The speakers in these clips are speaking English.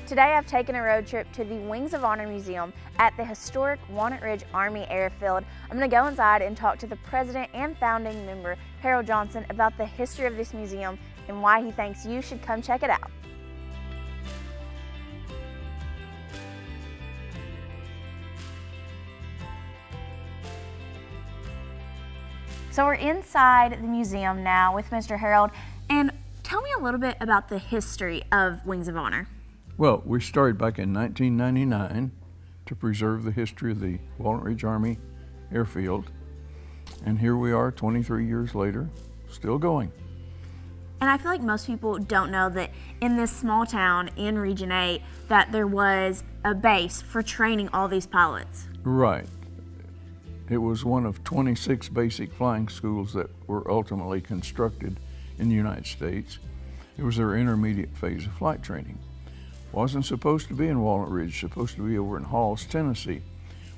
Today I've taken a road trip to the Wings of Honor Museum at the historic Walnut Ridge Army Airfield. I'm going to go inside and talk to the president and founding member, Harold Johnson, about the history of this museum and why he thinks you should come check it out. So we're inside the museum now with Mr. Harold, and tell me a little bit about the history of Wings of Honor. Well, we started back in 1999 to preserve the history of the Walnut Ridge Army Airfield, and here we are 23 years later, still going. And I feel like most people don't know that in this small town in Region 8 that there was a base for training all these pilots. Right. It was one of 26 basic flying schools that were ultimately constructed in the United States. It was their intermediate phase of flight training. Wasn't supposed to be in Walnut Ridge, supposed to be over in Halls, Tennessee.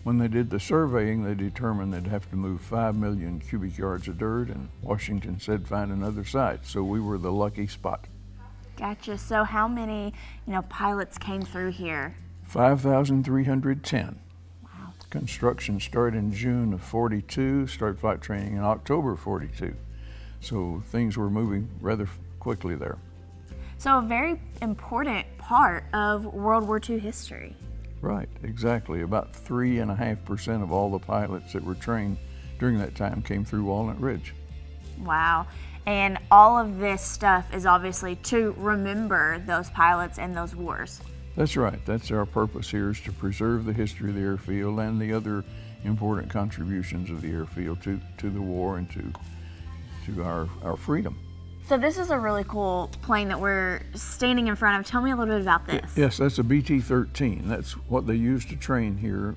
When they did the surveying, they determined they'd have to move 5 million cubic yards of dirt, and Washington said find another site. So we were the lucky spot. Gotcha. So how many, pilots came through here? 5,310. Construction started in June of 42, started flight training in October of 42. So things were moving rather quickly there. So a very important part of World War II history. Right, exactly. About 3.5% of all the pilots that were trained during that time came through Walnut Ridge. Wow. And all of this stuff is obviously to remember those pilots and those wars. That's right. That's our purpose here, is to preserve the history of the airfield and the other important contributions of the airfield to the war and to our freedom. So this is a really they plane that we're standing in front of. Tell me a little bit about this. Yes, that's a BT-13. That's what they used to train here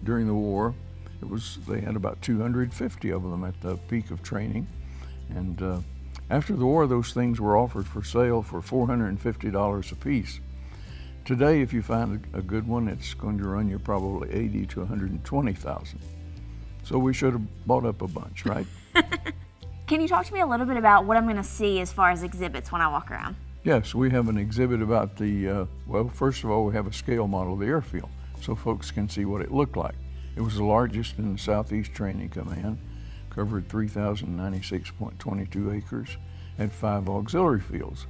during the war. They had about 250 of them at the peak of training. And after the war, those things were offered for sale for $450 a piece. Today, if you find a good one, it's going to run you probably $80,000 to $120,000. So we should have bought up a bunch, right? Can you talk to me a little bit about what I'm going to see as far as exhibits when I walk around? Yes, we have an exhibit about well, first of all, we have a scale model of the airfield so folks can see what it looked like. It was the largest in the Southeast Training Command, covered 3,096.22 acres, had 5 auxiliary fields.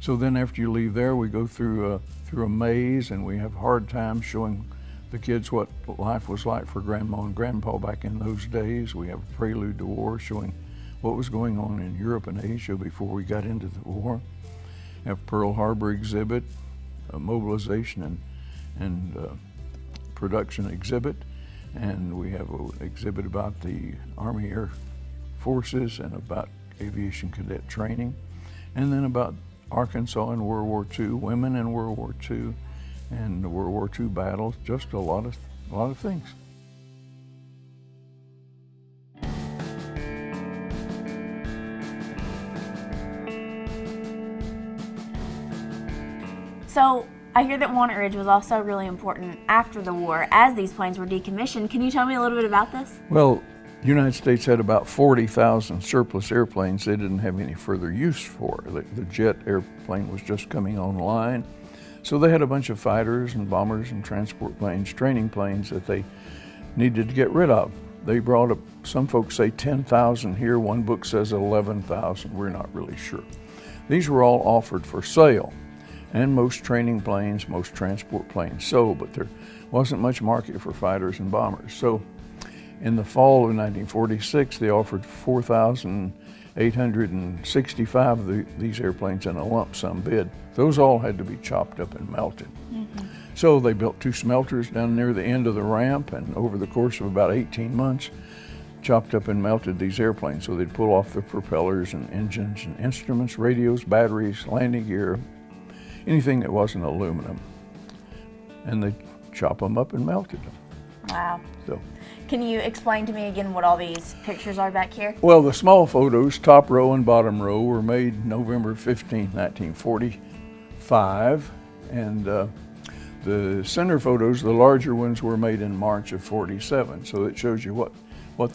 So then after you leave there, we go through a maze, and we have hard times showing the kids what life was like for Grandma and Grandpa back in those days. We have a prelude to war showing what was going on in Europe and Asia before we got into the war. Have Pearl Harbor exhibit, a mobilization and production exhibit, and we have an exhibit about the Army Air Forces and about aviation cadet training, and then about Arkansas in World War II, women in World War II, and the World War II battles, just a lot of things. So I hear that Walnut Ridge was also really important after the war as these planes were decommissioned. Can you tell me a little bit about this? Well, the United States had about 40,000 surplus airplanes they didn't have any further use for. The jet airplane was just coming online. So they had a bunch of fighters and bombers and transport planes, training planes that they needed to get rid of. They brought up, some folks say 10,000 here, one book says 11,000, we're not really sure. These were all offered for sale, and most training planes, most transport planes sold, but there wasn't much market for fighters and bombers. So in the fall of 1946, they offered 4,865 of these airplanes in a lump sum bid. Those all had to be chopped up and melted. Mm-hmm. So they built 2 smelters down near the end of the ramp, and over the course of about 18 months, chopped up and melted these airplanes. So they'd pull off the propellers and engines and instruments, radios, batteries, landing gear, anything that wasn't aluminum. And they chop them up and melted them. Wow. So, can you explain to me again what all these pictures are back here? Well, the small photos, top row and bottom row, were made November 15, 1945. And the center photos, the larger ones, were made in March of 47. So it shows you what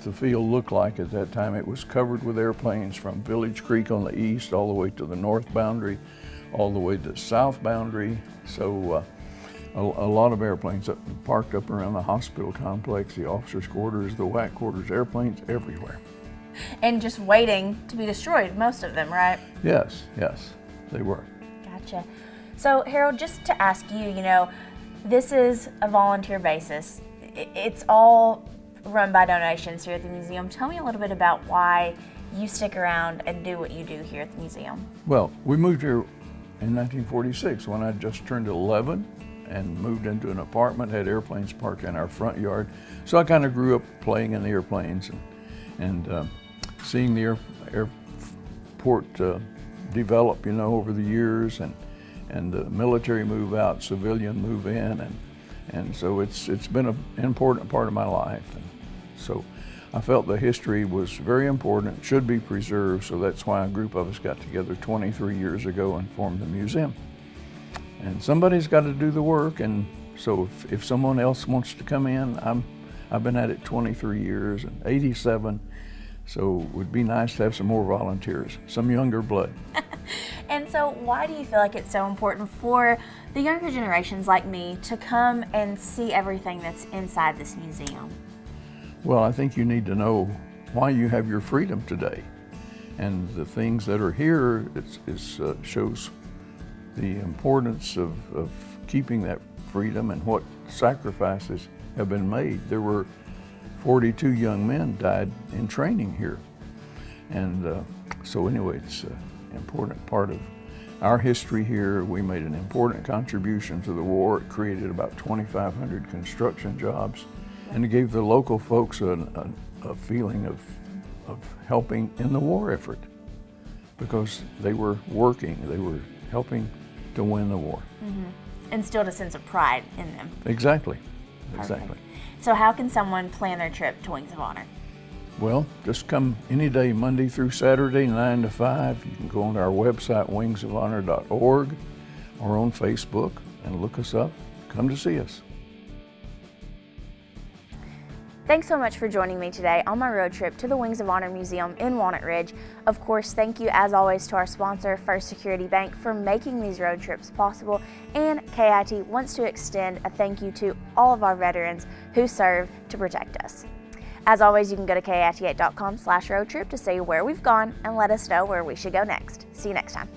the field looked like at that time. It was covered with airplanes from Village Creek on the east all the way to the north boundary, all the way to the south boundary. So a lot of airplanes parked up around the hospital complex, the officers' quarters, the WAC quarters, airplanes everywhere. And just waiting to be destroyed, most of them, right? Yes, they were. Gotcha. So Harold, just to ask you, this is a volunteer basis. It's all run by donations here at the museum. Tell me a little bit about why you stick around and do what you do here at the museum. Well, we moved here in 1946 when I just turned 11 and moved into an apartment, had airplanes parked in our front yard. So I kind of grew up playing in the airplanes and seeing the airport develop, over the years, and the military move out, civilian move in, and so it's been an important part of my life. And so I felt the history was very important, should be preserved, so that's why a group of us got together 23 years ago and formed the museum. And somebody's got to do the work, and so if someone else wants to come in, I've been at it 23 years and 87, so it would be nice to have some more volunteers, some younger blood. And so why do you feel like it's so important for the younger generations like me to come and see everything that's inside this museum? Well, I think you need to know why you have your freedom today. And the things that are here shows the importance of keeping that freedom and what sacrifices have been made. There were 42 young men died in training here. And so anyway, it's an important part of our history here. We made an important contribution to the war. It created about 2,500 construction jobs, and it gave the local folks a feeling of helping in the war effort, because they were working, they were helping to win the war. Instilled a sense of pride in them. Exactly. So how can someone plan their trip to Wings of Honor? Well, just come any day, Monday through Saturday, 9 to 5. You can go on our website, wingsofhonor.org, or on Facebook and look us up. Come to see us. Thanks so much for joining me today on my road trip to the Wings of Honor Museum in Walnut Ridge. Of course, thank you as always to our sponsor, First Security Bank, for making these road trips possible, and KAIT wants to extend a thank you to all of our veterans who serve to protect us. As always, you can go to KAIT8.com/road trip to see where we've gone and let us know where we should go next. See you next time.